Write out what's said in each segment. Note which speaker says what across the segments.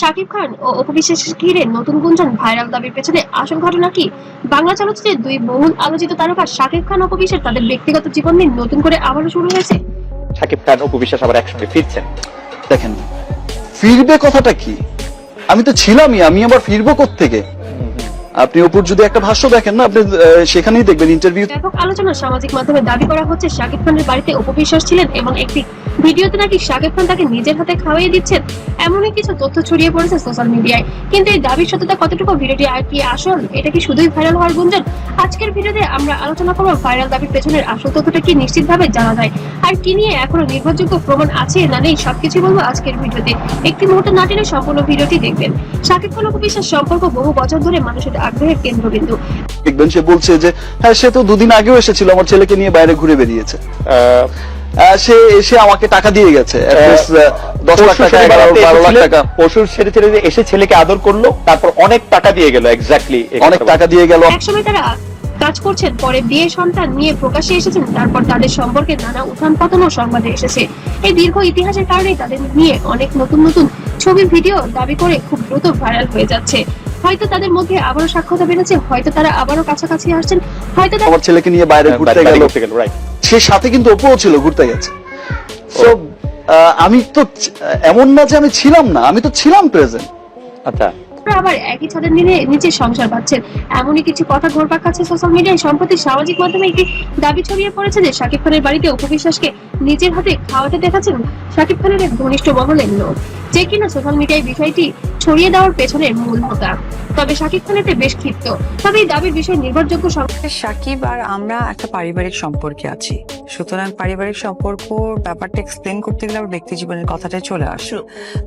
Speaker 1: শাকিব খান ও অপু বিশ্বাসকে ঘিরে নতুন গুঞ্জন, ভাইরাল দাবির পেছনে আসল ঘটনা কি? বাংলা চলচ্চিত্রের দুই বহুল আলোচিত তারকা শাকিব খান ও অপু বিশ্বাস তাদের ব্যক্তিগত জীবন নিয়ে নতুন করে আবারও শুরু হয়েছে।
Speaker 2: শাকিব খান অপু বিশ্বাস আবার একসঙ্গে ফিরছেন।
Speaker 3: দেখেন, ফিরবে কথাটা কি? আমি তো ছিলামই, আমি আবার ফিরবো কোত্থেকে? আপনি অপুর যদি একটা ভাষ্য দেখেন না, আপনি সেখানেই দেখবেন ইন্টারভিউ।
Speaker 1: ব্যাপক আলোচনা সামাজিক মাধ্যমে দাবি করা হচ্ছে শাকিব খানের বাড়িতে অপু বিশ্বাস ছিলেন এবং একটি ভিডিওতে নাকি শাকিব খান তাকে নিজের হাতে খাওয়াইয়ে দিচ্ছেন, এমনই কিছু তথ্য ছড়িয়ে পড়েছে সোশ্যাল মিডিয়ায়। কিন্তু এই দাবির সত্যতা কতটুকু, ভিডিওটি আর কি আসল, এটা কি শুধুই ভাইরাল হওয়ার গুঞ্জন? আজকের ভিডিওতে আমরা আলোচনা করব ভাইরাল দাবির পেছনের আসল তথ্যটা কি নিশ্চিতভাবে জানা যায়, আর কি নিয়ে এখনো নির্ভরযোগ্য প্রমাণ আছে না নেই, সবকিছু বলবো আজকের ভিডিওতে। একটি মুহূর্ত না টেনে সম্পূর্ণ ভিডিওটি দেখবেন। শাকিব খান অপু বিশ্বাস সম্পর্ক বহু বছর ধরে মানুষের আগ্রহের কেন্দ্রবিন্দু।
Speaker 3: দেখবেন সে বলছে যে হ্যাঁ, সে তো দুদিন আগেও এসেছিল, আমার ছেলেকে নিয়ে বাইরে ঘুরে বেরিয়েছে। সে এসে আমাকে টাকা দিয়ে গেছে, 10 লাখ টাকা, 11-12 লাখ টাকা।
Speaker 2: পশুর ছেড়ে ছেড়ে এসে ছেলেকে আদর করলো, তারপর অনেক টাকা দিয়ে গেল। এক্স্যাক্টলি
Speaker 3: অনেক টাকা দিয়ে গেল।
Speaker 1: একসময় তারা কাজ করছেন, পরে বিয়ে সন্তান নিয়ে প্রকাশ্যে এসেছেন, তারপর তাদের সম্পর্কে নানা উত্থান পতনও সংবাদে এসেছে। এই দীর্ঘ ইতিহাসের কারণে তাদের নিয়ে অনেক নতুন নতুন ছবি, ভিডিও দাবি করে খুব দ্রুত ভাইরাল হয়ে যাচ্ছে। হয়তো তাদের মধ্যে আবারও সাক্ষাৎ বেড়েছে, হয়তো তারা আবারও কাছাকাছি আসছেন, হয়তো
Speaker 3: আমার ছেলেকে নিয়ে বাইরে ঘুরতে গেল,
Speaker 2: রাইট।
Speaker 3: সে সাথে কিন্তু অপুও ছিল, ঘুরতে গেছে। সো আমি তো এমন না যে আমি ছিলাম না, আমি তো ছিলাম প্রেজেন্ট।
Speaker 2: আচ্ছা,
Speaker 1: আবার একই ছাদের নিচে সংসার বাঁধছেন, এমনই কিছু কথা ঘুরপাক খাচ্ছে সোশ্যাল মিডিয়ায়। সম্প্রতি সামাজিক মাধ্যমে একটি দাবি ছড়িয়ে পড়েছে যে শাকিব খানের বাড়িতে অপু বিশ্বাসকে নিজের হাতে খাওয়াতে দেখাচ্ছেন শাকিব খানের এক ঘনিষ্ঠ মহলের লোক, যে কিনা সোশ্যাল মিডিয়ায় বিষয়টি ছড়িয়ে দেওয়ার পেছনের মূল হোতা। তবে শাকিব খান এতে বেশ ক্ষিপ্ত, তবে এই দাবির বিষয়ে নির্ভরযোগ্য
Speaker 4: শাকিব আর আমরা একটা পারিবারিক সম্পর্কে আছি, সুতরাং পারিবারিক সম্পর্ক ব্যাপারটা এক্সপ্লেন করতে গেলে আমার ব্যক্তি জীবনের কথাটাই চলে আসে।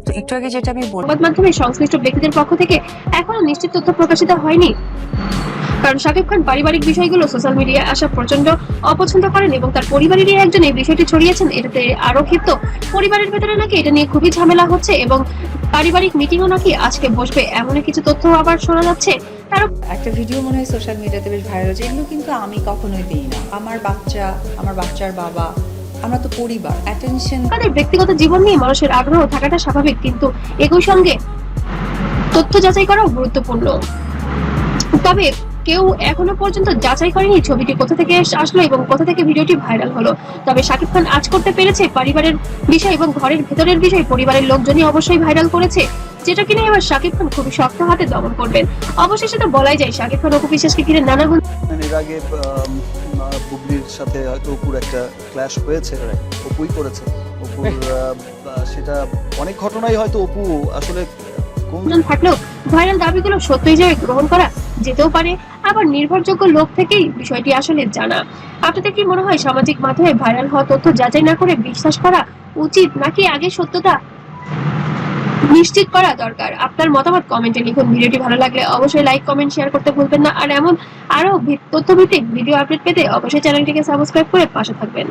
Speaker 4: তো একটু আগে যেটা আমি
Speaker 1: সংবাদ মাধ্যমে সংশ্লিষ্ট ব্যক্তিদের পক্ষ থেকে এখনো নিশ্চিত তথ্য প্রকাশিত হয়নি, কারণ শাকিব খান পারিবারিক বিষয়গুলো সোশ্যাল মিডিয়ায় আসা প্রচন্ড অপছন্দ করেন এবং তার পরিবারেরই একজন এই বিষয়টি ছড়িয়েছেন। এটাতে আরো ক্ষিপ্ত, পরিবারের ভেতরে নাকি এটা নিয়ে খুবই ঝামেলা হচ্ছে এবং পারিবারিক মিটিংও নাকি আজকে বসবে, এমন কিছু তথ্য আবার শোনা যাচ্ছে। তার
Speaker 5: একটা ভিডিও মনে হয় সোশ্যাল মিডিয়াতে বেশ ভাইরাল হচ্ছে, এগুলো কিন্তু আমি কখনোই দিই না। আমার বাচ্চা, আমার বাচ্চার বাবা, আমরা তো পরিবার, অ্যাটেনশন।
Speaker 1: তাদের ব্যক্তিগত জীবন নিয়ে মানুষের আগ্রহ থাকাটা স্বাভাবিক, কিন্তু একই সঙ্গে তথ্য যাচাই করাও গুরুত্বপূর্ণ। তবে কেউ এখনো পর্যন্ত যাচাই করেনি ছবিটি কোথা থেকে আসলো এবং কোথা থেকে ভিডিওটি ভাইরাল হলো। তবে শাকিব খান আজ করতে পেরেছে পরিবারের বিষয় এবং ঘরের ভেতরের বিষয় পরিবারের লোকজনই অবশ্যই ভাইরাল করেছে, যেটা কিনা এবার শাকিব খান খুবই শক্ত হাতে দমন করবেন। অবশেষে তো বলাই যায় শাকিব খান অপু বিশ্বাসকে ঘিরে নানা
Speaker 3: এর আগে বুবলির সাথে হয়তো অপুর একটা ক্ল্যাশ হয়েছে, অপুই করেছে। অপুর সেটা অনেক ঘটনাই হয়তো অপু আসলে
Speaker 1: থাকলেও ভাইরাল দাবিগুলো সত্য হিসেবে গ্রহণ করা যেতেও পারে, আবার নির্ভরযোগ্য লোক থেকেই বিষয়টি আসলে জানা। আপনাদের কি মনে হয় সামাজিক মাধ্যমে ভাইরাল হওয়া তথ্য যাচাই না করে বিশ্বাস করা উচিত, নাকি আগে সত্যতা নিশ্চিত করা দরকার? আপনার মতামত কমেন্টে লিখুন। ভিডিওটি ভালো লাগলে অবশ্যই লাইক, কমেন্ট, শেয়ার করতে ভুলবেন না। আর এমন আরো তথ্যভিত্তিক ভিডিও আপডেট পেতে অবশ্যই চ্যানেলটিকে সাবস্ক্রাইব করে পাশে থাকবেন।